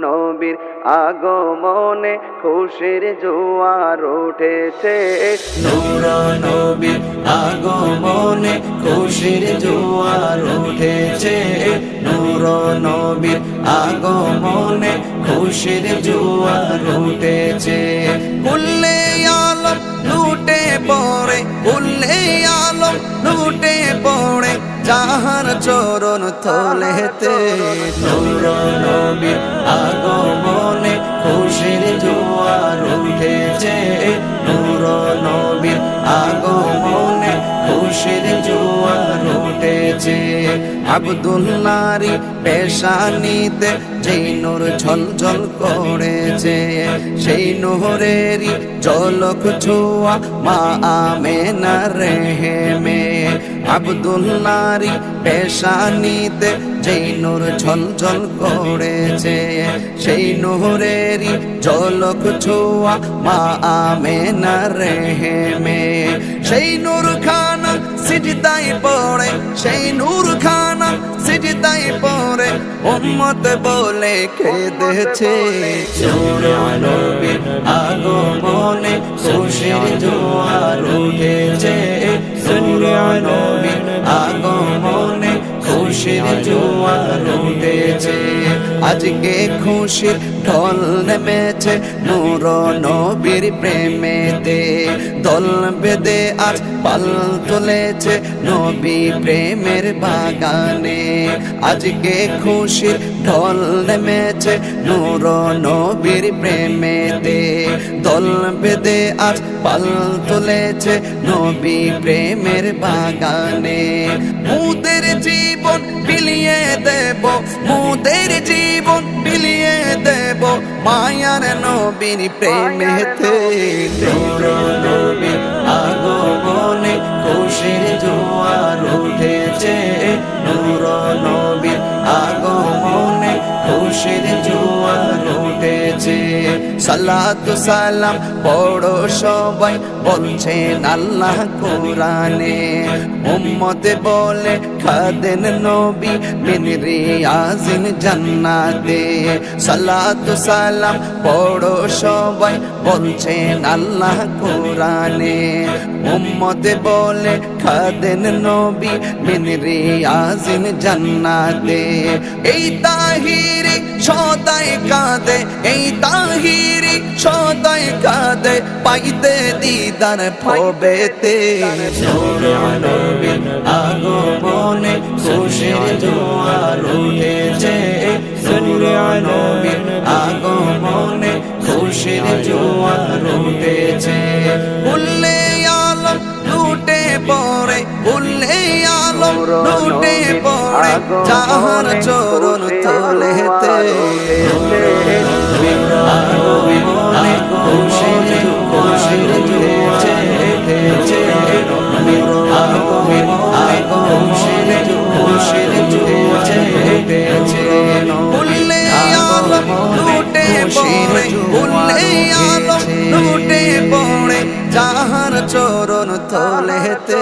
নবীর আগমনে খুশির জোয়ার উঠেছে, নূর নবীর আগমনে খুশির জোয়ার উঠেছে, নূর নবীর আগমনে খুশির জোয়ার উঠেছে। কুল্লে আলম লুটে পড়ে, কুল্লে আলম লুটে পড়ে যাহার চরণ তলেতে, নূর নবীর আগমনে খুশির জোয়ার উঠেছে, নূর নবীর আগমনে খুশির জোয়ার উঠেছে। আব্দুল্লাহর পেশানিতে যেই নূর ঝলঝল করেছে, সেই নূরেরই ঝলক ছোঁয়া মা আমেনার রেহেমে। আব্দুল্লাহর পেশানিতে যেই নূর ঝলঝল করেছে, সেই নূরেরই ঝলক ছোঁয়া মা আমেনার রেহেমে। সেই নূর খানা সিজদায় পড়ে, সেই নূর খানা সিজদায় পড়ে উম্মত বলে কেঁদেছে, নূর নবীর আগমনে খুশির জোয়ার উঠেছে, নূর নবীর আগমনে খুশির জোয়ার উঠেছে। আজকে খুশির ঢল নেমেছে নূর নবীর প্রেমেতে, দল বেঁধে আজ পাল তুলেছে নবী প্রেমের বাগানে। আজকে খুশির ঢল নেমেছে নূর নবীর প্রেমেতে, দল বেঁধে আজ পাল তুলেছে নবী প্রেমের বাগানে। মুদের জীবন বিলিয়ে দেব, মুদের জীবন বিলিয়ে দেব মায়ার নবীর প্রেমেতে, নূর নবীর আগমনে খুশির জোয়ার উঠেছে, নূর নবীর আগমনে খুশির জোয়ার উঠেছে। সালাতু সালাম পড়ো সবাই বলছেন আল্লাহ কোরআনে, উম্মতে বলে খাদেন নবী মিন রিয়াজিন জান্নাতে। সালাতু সালাম পড়ো সবাই বলছেন আল্লাহ কোরআনে, উম্মতে বলে খাদেন নবী মিন রিয়াজিন জান্নাতে। এই তাহিরি সদাই কাঁদে, এই তাহিরি সদাই কাঁদে পাইতে দিদার ভবেতে, নূর নবীর আগমনে খুশির জোয়ার উঠেছে, নূর নবীর আগমনে খুশির জোয়ার উঠেছে। কুল্লে আলম লুটে পড়ে, কুল্লে আলম লুটে পড়ে যাহার চরণ তলেতে, আগমনে খুশির খুশির জোয়ার উঠেছে, আগমনে খুশির জোয়ার উঠেছে। কুল্লে আলম লুটে পড়ে, কুল্লে আলম লুটে পড়ে যাহার চরণ তলেতে,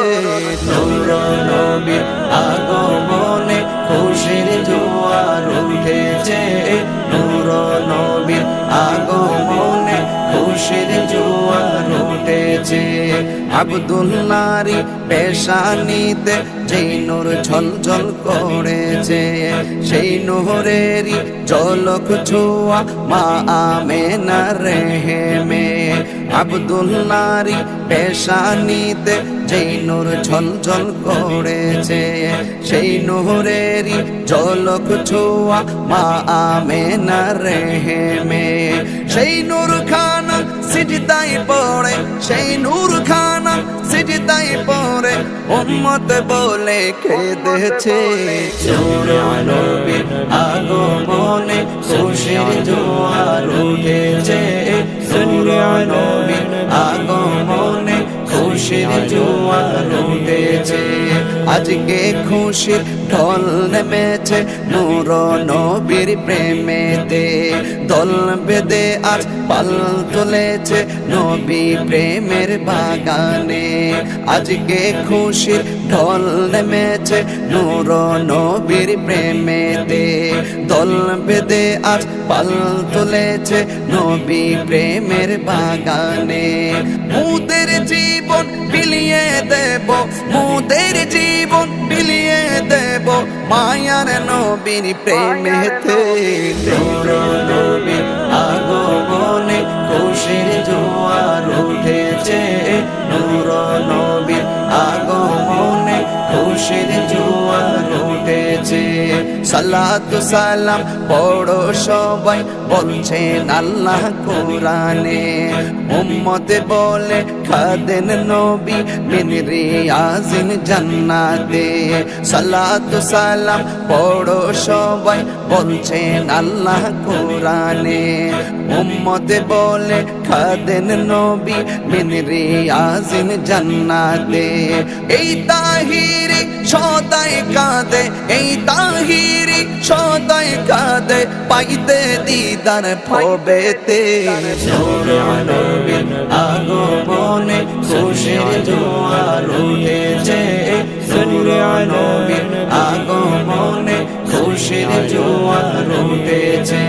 নূর নবীর আগমনে খুশির জোয়ার উঠেছে, নূর নবীর আগমনে খুশির জোয়ার উঠেছে। আব্দুল্লাহর পেশানিতে যেই নূর ঝলঝল করেছে, সেই নূরেরই ঝলক ছোঁয়া মা আমেনার রেহেমে। আব্দুল্লাহর পেশানিতে যেই নূর ঝলঝল করেছে, সেই নূরেরই ঝলক ছোঁয়া মা আমেনার রেহেমে। সেই নূর খানা সিজদায় পড়ে, সেই নূর খানা সিজদায় পড়ে উম্মত বলে কেঁদেছে, নূর নবীর আগমনে খুশির জোয়ার উঠেছে, নূর নবীর আগমনে খুশির জোয়ার উঠেছে। আজকে খুশির ঢল নেমেছে নূর নবীর প্রেমেতে, দল বেঁধে আজ পাল তুলেছে নবী প্রেমের বাগানে। আজকে খুশির ঢল নেমেছে নূর নবীর প্রেমেতে দল বেঁধে আজ পাল তুলেছে নবী প্রেমের বাগানে মুদের জীবন বিলিয়ে দেব মুদের জীবন বিলিয়ে দেব মায়ার নবীর প্রেমেতে নূর নবীর আগমনে খুশির জোয়ার উঠেছে নূর নবীর আগমনে খুশির জোয়ার উঠেছে সালাতু সালাম পড়ো সবাই বলছেন আল্লাহ কোরআনে উম্মত বলে খাদেন নবী মিন রিয়াজিন জান্নাতে সালাতু সালাম পড়ো সবাই বলছেন আল্লাহ কোরআনে উম্মত বলে খাদেন নবী মিন রিয়াজিন জান্নাতে এই তাহিরি সদাই কাঁদে এই তাহিরি সদাই কাঁদে পাইতে দিদার পবেতে নূর নবীর আগমনে খুশির জোয়ার উঠেছে নূর নবীর আগমনে খুশির জোয়ার উঠেছে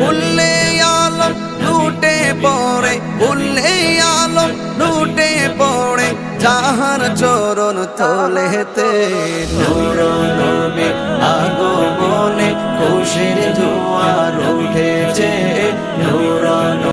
উল্লে আলম লুটে পড়ে উল্লে আলম লুটে পড়ে যাহার চরণ তলেতে নূর নবীর আগমনে খুশির জোয়ার উঠেছে